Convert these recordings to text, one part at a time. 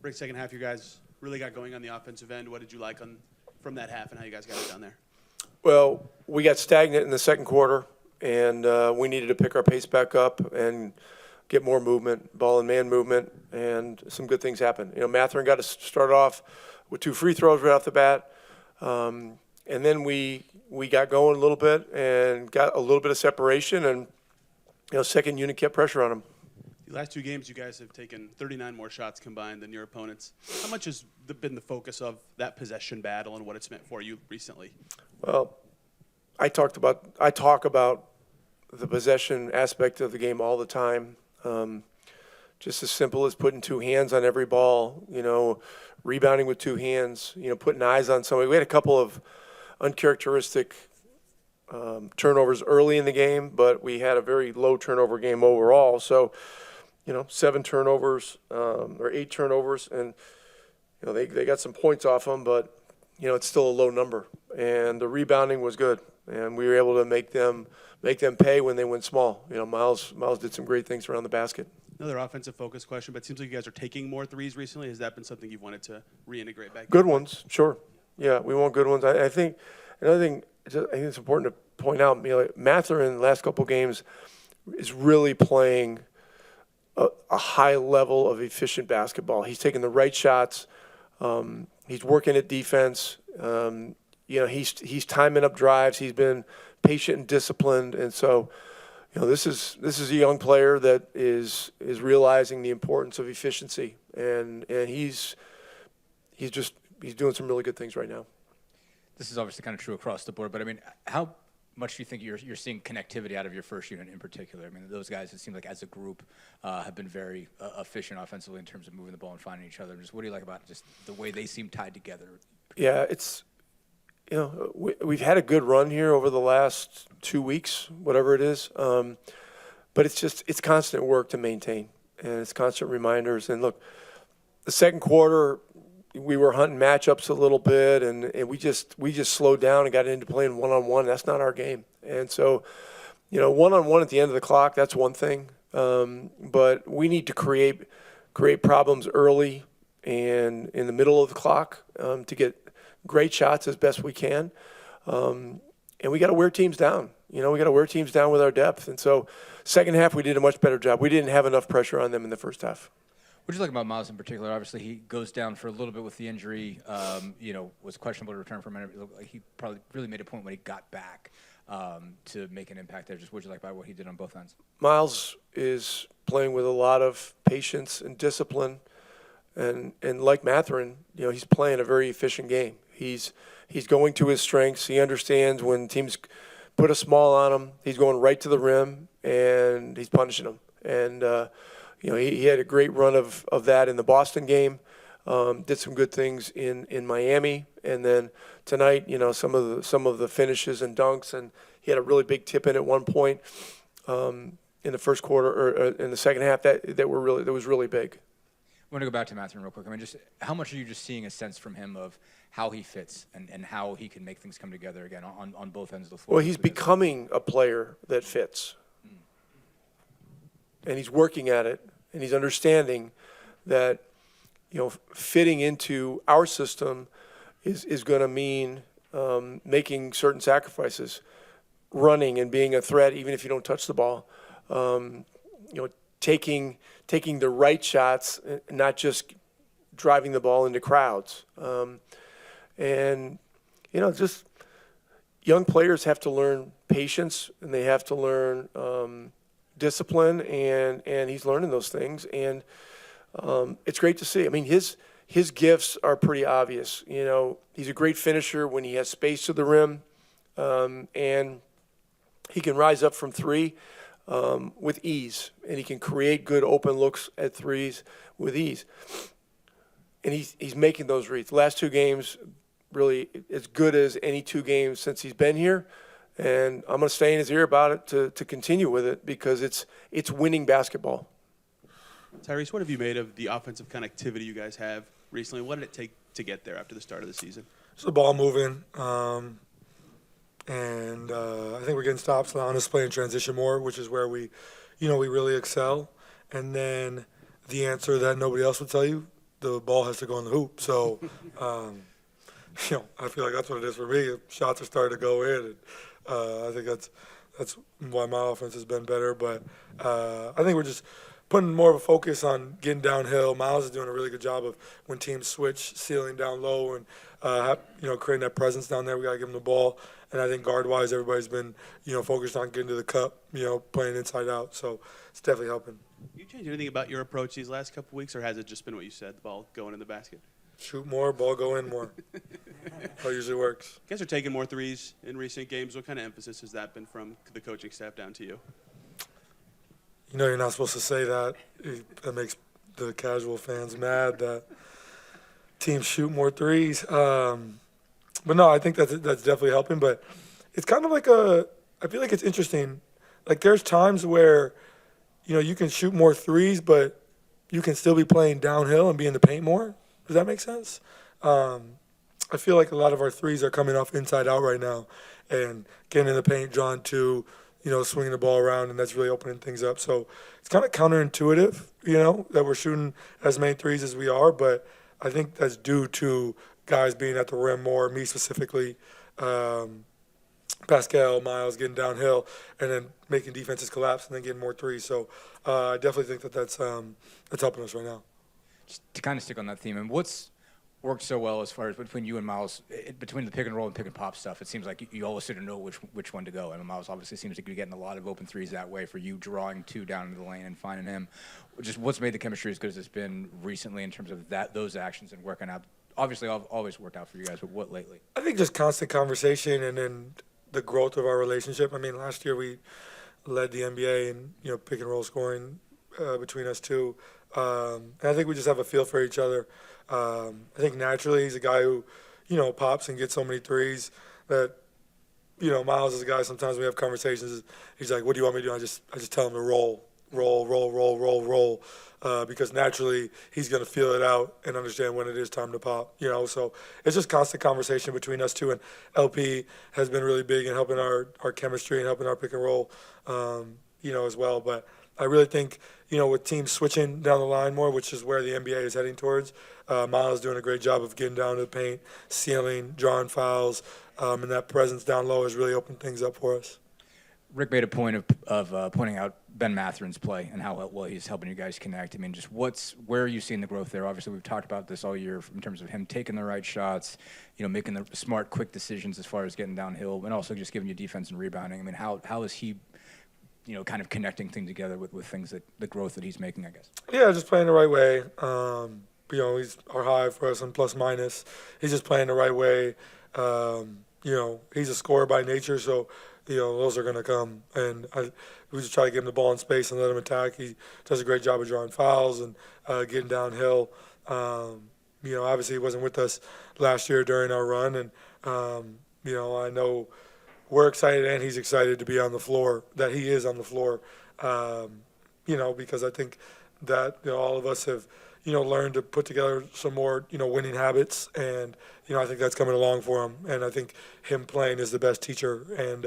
Great second half. You guys really got going on the offensive end. What did you like from that half and how you guys got it down there? Well, we got stagnant in the second quarter, and we needed to pick our pace back up and get more movement, ball and man movement, and some good things happened. Matherin got to start off with 2 free throws right off the bat, and then we got going a little bit and got a little bit of separation, and second unit kept pressure on them. The last 2 games, you guys have taken 39 more shots combined than your opponents. How much has been the focus of that possession battle and what it's meant for you recently? Well, I talk about the possession aspect of the game all the time. Just as simple as putting 2 hands on every ball, rebounding with 2 hands, putting eyes on somebody. We had a couple of uncharacteristic turnovers early in the game, but we had a very low turnover game overall. So, 7 turnovers or 8 turnovers, and they got some points off them, but it's still a low number. And the rebounding was good, and we were able to make them pay when they went small. Myles did some great things around the basket. Another offensive focus question, but it seems like you guys are taking more threes recently. Has that been something you've wanted to reintegrate back? Good ones, sure. Yeah, we want good ones. I think another thing, I think it's important to point out, Matherin in the last couple games is really playing a high level of efficient basketball. He's taking the right shots. He's working at defense. He's timing up drives. He's been patient and disciplined, and so this is a young player that is realizing the importance of efficiency, and he's doing some really good things right now. This is obviously kind of true across the board, but I mean, how much do you think you're seeing connectivity out of your first unit in particular? I mean, those guys, it seems like as a group, have been very efficient offensively in terms of moving the ball and finding each other. Just what do you like about just the way they seem tied together? Yeah, it's we've had a good run here over the last 2 weeks, whatever it is, but it's constant work to maintain, and it's constant reminders. And look, the second quarter, we were hunting matchups a little bit, and we just slowed down and got into playing one-on-one. That's not our game. And so, one-on-one at the end of the clock, that's one thing. But we need to create problems early and in the middle of the clock to get great shots as best we can. And we got to wear teams down. We got to wear teams down with our depth. And so second half, we did a much better job. We didn't have enough pressure on them in the first half. What do you like about Myles in particular? Obviously, he goes down for a little bit with the injury. Was questionable to return for a minute. It looked like he probably really made a point when he got back to make an impact there. Just what do you like about what he did on both ends? Myles is playing with a lot of patience and discipline, and like Matherin, he's playing a very efficient game. He's going to his strengths. He understands when teams put a small on him, he's going right to the rim, and he's punishing them. And he had a great run of that in the Boston game. Did some good things in Miami, and then tonight, some of the finishes and dunks, and he had a really big tip in at one point in the first quarter or in the second half that was really big. I want to go back to Matherin real quick. I mean, just how much are you just seeing a sense from him of how he fits and how he can make things come together again on both ends of the floor? Well, he's becoming a player that fits, and he's working at it. And he's understanding that, fitting into our system is going to mean making certain sacrifices, running and being a threat even if you don't touch the ball, taking the right shots, not just driving the ball into crowds. Just young players have to learn patience, and they have to learn discipline, and he's learning those things, and it's great to see. I mean, his gifts are pretty obvious. He's a great finisher when he has space to the rim, and he can rise up from 3 with ease, and he can create good open looks at threes with ease. And he's making those reads. The last 2 games, really as good as any 2 games since he's been here. And I'm going to stay in his ear about it to continue with it because it's winning basketball. Tyrese, what have you made of the offensive connectivity you guys have recently? What did it take to get there after the start of the season? It's the ball moving, and I think we're getting stops on us playing transition more, which is where we really excel. And then the answer that nobody else will tell you the ball has to go in the hoop. So, I feel like that's what it is for me. Shots are starting to go in, and I think that's why my offense has been better. But I think we're just putting more of a focus on getting downhill. Myles is doing a really good job of when teams switch, sealing down low and creating that presence down there. We got to give him the ball. And I think guard-wise, everybody's been focused on getting to the cup, playing inside out. So it's definitely helping. You change anything about your approach these last couple weeks, or has it just been what you said, the ball going in the basket? Shoot more, ball go in more. That usually works. You guys are taking more threes in recent games. What kind of emphasis has that been from the coaching staff down to you? You're not supposed to say that. That makes the casual fans mad that teams shoot more threes. But no, I think that's definitely helping. But it's kind of like I feel like it's interesting. Like there's times where, you can shoot more threes, but you can still be playing downhill and be in the paint more. Does that make sense? I feel like a lot of our threes are coming off inside out right now and getting in the paint, drawing two, swinging the ball around, and that's really opening things up. So it's kind of counterintuitive, that we're shooting as many threes as we are, but I think that's due to guys being at the rim more, me specifically, Pascal, Myles getting downhill, and then making defenses collapse and then getting more threes. So I definitely think that's helping us right now. Just to kind of stick on that theme, and what's worked so well as far as between you and Myles, between the pick and roll and pick and pop stuff, it seems like you always sort of know which one to go. And Myles obviously seems to be getting a lot of open threes that way for you, drawing two down into the lane and finding him. Just what's made the chemistry as good as it's been recently in terms of those actions and working out? Obviously, always worked out for you guys, but what lately? I think just constant conversation and then the growth of our relationship. I mean, last year we led the NBA in pick and roll scoring between us two. And I think we just have a feel for each other. I think naturally he's a guy who, pops and gets so many threes that, Myles is a guy, sometimes we have conversations, he's like, what do you want me to do? I just tell him to roll, because naturally he's going to feel it out and understand when it is time to pop, So it's just constant conversation between us two, and LP has been really big in helping our chemistry and helping our pick and roll, as well. But I really think, with teams switching down the line more, which is where the NBA is heading towards, Myles is doing a great job of getting down to the paint, sealing, drawing fouls, and that presence down low has really opened things up for us. Rick made a point of pointing out Ben Matherin's play and how well he's helping you guys connect. I mean, just where are you seeing the growth there? Obviously, we've talked about this all year in terms of him taking the right shots, making the smart, quick decisions as far as getting downhill, and also just giving you defense and rebounding. I mean, how is he kind of connecting things together with things the growth that he's making, I guess? Yeah, just playing the right way. He's our high for us and plus minus. He's just playing the right way. He's a scorer by nature, so, those are going to come. And we just try to give him the ball in space and let him attack. He does a great job of drawing fouls and getting downhill. Obviously he wasn't with us last year during our run. And, I know we're excited and he's excited to be on the floor, that he is on the floor, because I think that all of us have, learned to put together some more, winning habits. And, I think that's coming along for him. And I think him playing is the best teacher. And,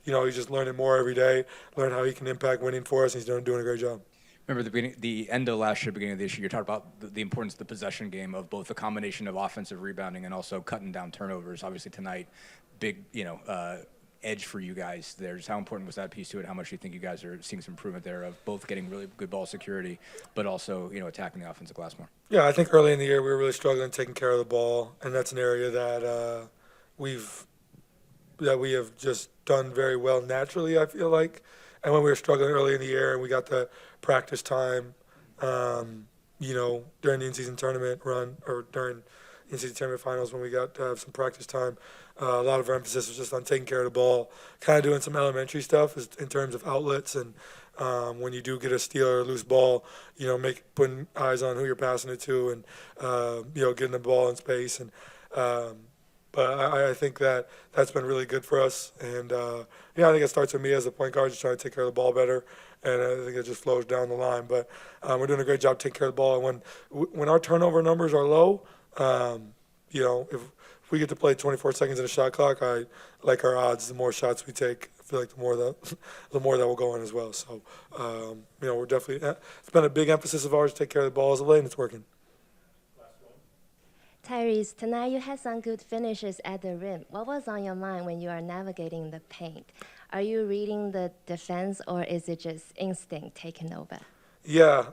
he's just learning more every day, learn how he can impact winning for us. And he's doing a great job. Remember the end of last year, beginning of this year, you talked about the importance of the possession game, of both the combination of offensive rebounding and also cutting down turnovers. Obviously tonight, big, edge for you guys there. Just how important was that piece to it? How much do you think you guys are seeing some improvement there of both getting really good ball security, but also, attacking the offensive glass more? Yeah, I think early in the year we were really struggling taking care of the ball, and that's an area that we have just done very well naturally, I feel like. And when we were struggling early in the year and we got the practice time, during the in-season tournament run or during the in-season tournament finals when we got to have some practice time, a lot of our emphasis was just on taking care of the ball, kind of doing some elementary stuff in terms of outlets and when you do get a steal or a loose ball, putting eyes on who you're passing it to and, getting the ball in space. And but I think that's been really good for us. And, I think it starts with me as a point guard, just trying to take care of the ball better. And I think it just flows down the line. But we're doing a great job taking care of the ball. And when our turnover numbers are low, if we get to play 24 seconds in a shot clock, I like our odds. The more shots we take, I feel like the more that will go in as well. So, we're definitely – it's been a big emphasis of ours to take care of the ball as of late, and it's working. Tyrese, tonight you had some good finishes at the rim. What was on your mind when you are navigating the paint? Are you reading the defense or is it just instinct taking over? Yeah,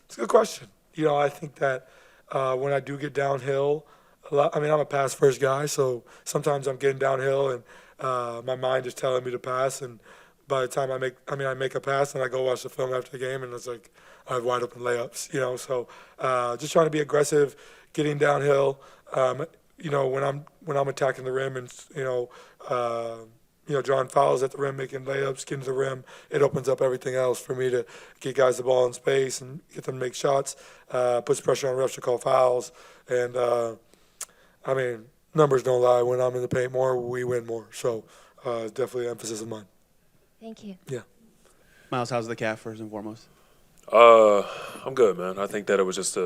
it's a good question. I think that when I do get downhill, I'm a pass first guy, so sometimes I'm getting downhill and my mind is telling me to pass, and by the time I make a pass and I go watch the film after the game, and it's like I have wide open layups. So just trying to be aggressive, getting downhill. When I'm attacking the rim and drawing fouls at the rim, making layups, getting to the rim, it opens up everything else for me to get guys the ball in space and get them to make shots, puts pressure on refs to call fouls. And, numbers don't lie. When I'm in the paint more, we win more. So definitely an emphasis of mine. Thank you. Yeah. Myles, how's the calf first and foremost? I'm good, man. I think that it was just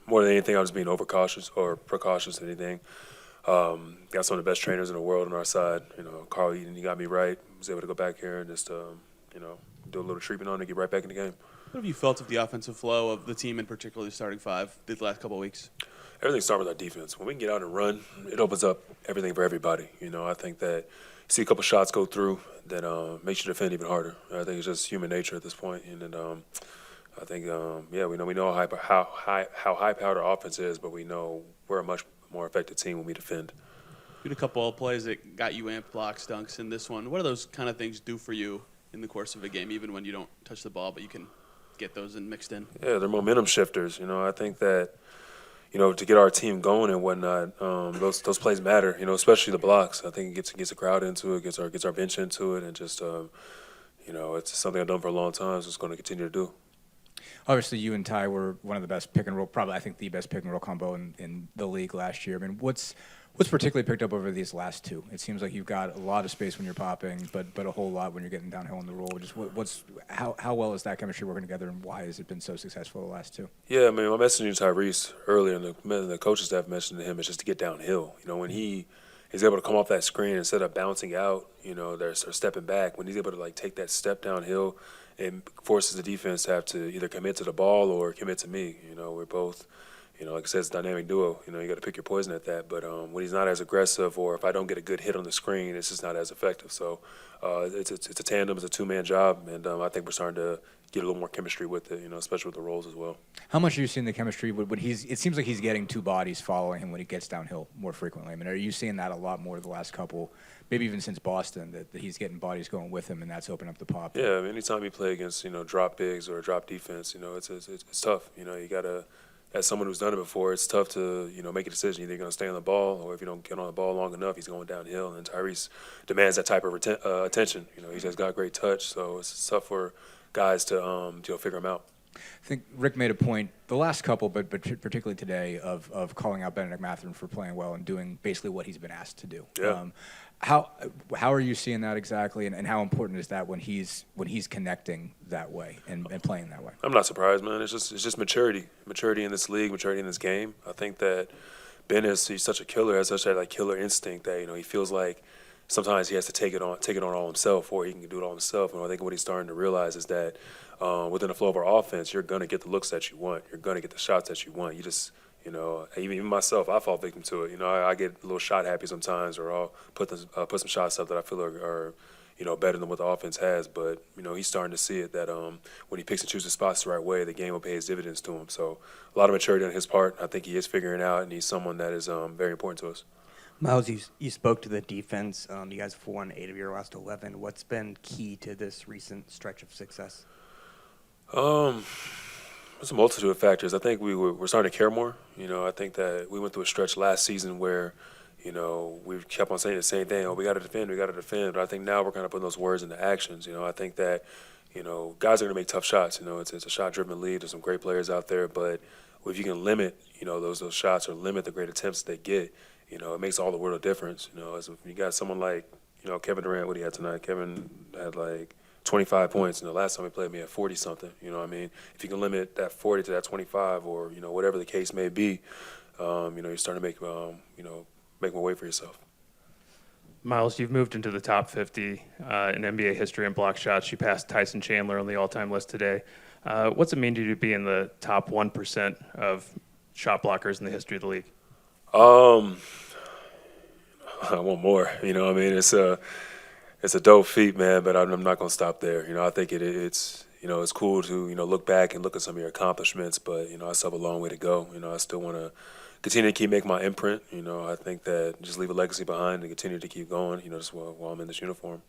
more than anything, I was being overcautious or precautious than anything. Got some of the best trainers in the world on our side. Carl Eaton, he got me right. Was able to go back here and just, do a little treatment on it and get right back in the game. What have you felt of the offensive flow of the team, in particular the starting five, the last couple of weeks? Everything starts with our defense. When we can get out and run, it opens up everything for everybody. I think that you see a couple shots go through that makes you defend even harder. I think it's just human nature at this point. And then I think, we know how high-powered our offense is, but we know we're a much more effective team when we defend. You had a couple of plays that got you amped, blocks, dunks in this one. What do those kind of things do for you in the course of a game, even when you don't touch the ball, but you can get those and mixed in? Yeah, they're momentum shifters. I think that, to get our team going and whatnot, those plays matter, especially the blocks. I think it gets the crowd into it, gets our bench into it, and just, it's something I've done for a long time, so it's going to continue to do. Obviously, you and Ty were one of the best pick and roll, probably I think the best pick and roll combo in the league last year. What's particularly picked up over these last two? It seems like you've got a lot of space when you're popping, but a whole lot when you're getting downhill in the roll. Just how well is that chemistry working together, and why has it been so successful the last two? Yeah, I messaging Tyrese earlier, and the coaching staff mentioned to him, is just to get downhill. When he is able to come off that screen instead of bouncing out, they're stepping back. When he's able to take that step downhill, it forces the defense to have to either commit to the ball or commit to me. We're both, like I said, it's a dynamic duo. You got to pick your poison at that. But when he's not as aggressive, or if I don't get a good hit on the screen, it's just not as effective. So it's a tandem, it's a two-man job, and I think we're starting to get a little more chemistry with it, especially with the roles as well. How much are you seeing the chemistry when it seems like he's getting two bodies following him when he gets downhill more frequently? Are you seeing that a lot more the last couple, maybe even since Boston, that he's getting bodies going with him, and that's opening up the pop? Yeah, anytime you play against, drop bigs or drop defense, it's tough. You got to, as someone who's done it before, it's tough to, make a decision. Either you're going to stay on the ball, or if you don't get on the ball long enough, he's going downhill. And Tyrese demands that type of attention. He's just got great touch, so it's tough for guys to figure him out. I think Rick made a point the last couple, but particularly today, of calling out Benedict Mathurin for playing well and doing basically what he's been asked to do. Yeah. How are you seeing that exactly, and how important is that when he's connecting that way and playing that way? I'm not surprised, man. It's just maturity in this league, maturity in this game. I think that Ben he's such a killer, has such that killer instinct that he feels like sometimes he has to take it on all himself, or he can do it all himself. And I think what he's starting to realize is that within the flow of our offense, you're going to get the looks that you want. You're going to get the shots that you want. You just, even myself, I fall victim to it. I get a little shot happy sometimes, or I'll put some shots up that I feel are better than what the offense has. But, he's starting to see it that when he picks and chooses spots the right way, the game will pay his dividends to him. So a lot of maturity on his part. I think he is figuring out, and he's someone that is very important to us. Myles, you spoke to the defense. You guys have won 8 of your last 11. What's been key to this recent stretch of success? There's a multitude of factors. I think we're starting to care more. I think that we went through a stretch last season where, we kept on saying the same thing. Oh, we got to defend. But I think now we're kind of putting those words into actions. I think that, guys are going to make tough shots. It's a shot-driven league. There's some great players out there. But if you can limit, those shots, or limit the great attempts they get, it makes all the world of difference. As if you got someone like, Kevin Durant, what he had tonight. Kevin had 25 points. Last time he played me at 40-something. If you can limit that 40 to that 25, or whatever the case may be, you're starting to make more way for yourself. Myles, you've moved into the top 50 in NBA history in block shots. You passed Tyson Chandler on the all-time list today. What's it mean to you to be in the top 1% of shot blockers in the history of the league? I want more. You know, what I mean, it's a dope feat, man. But I'm not gonna stop there. You know, I think it's it's cool to look back and look at some of your accomplishments, but I still have a long way to go. You know, I still want to continue to keep making my imprint. You know, I think that just leave a legacy behind and continue to keep going. You know, just while I'm in this uniform.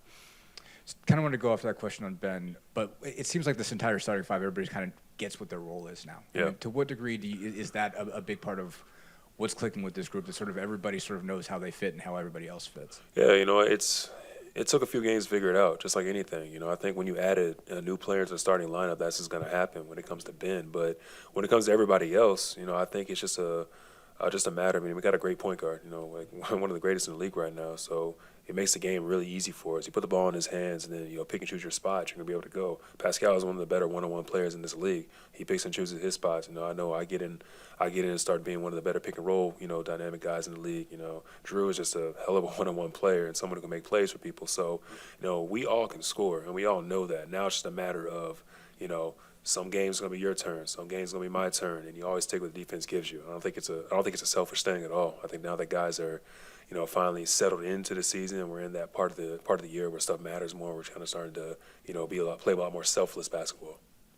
Kind of want to go off that question on Ben, but it seems like this entire starting five, everybody kind of gets what their role is now. Yeah. I mean, to what degree is that a big part of what's clicking with this group? That sort of everybody sort of knows how they fit and how everybody else fits. Yeah, it took a few games to figure it out, just like anything. You know, I think when you added a new player to the starting lineup, that's just going to happen when it comes to Ben. But when it comes to everybody else, I think it's just a matter. I mean, we got a great point guard, like one of the greatest in the league right now. So it makes the game really easy for us. You put the ball in his hands, and then pick and choose your spots. You're gonna be able to go. Pascal is one of the better one-on-one players in this league. He picks and chooses his spots. I know I get in and start being one of the better pick and roll, dynamic guys in the league. Drew is just a hell of a one-on-one player and someone who can make plays for people. So, we all can score, and we all know that. Now it's just a matter of, some games are gonna be your turn, some games are gonna be my turn, and you always take what the defense gives you. I don't think it's a selfish thing at all. I think now that guys are, finally settled into the season, and we're in that part of the year where stuff matters more. We're kind of starting to, play a lot more selfless basketball.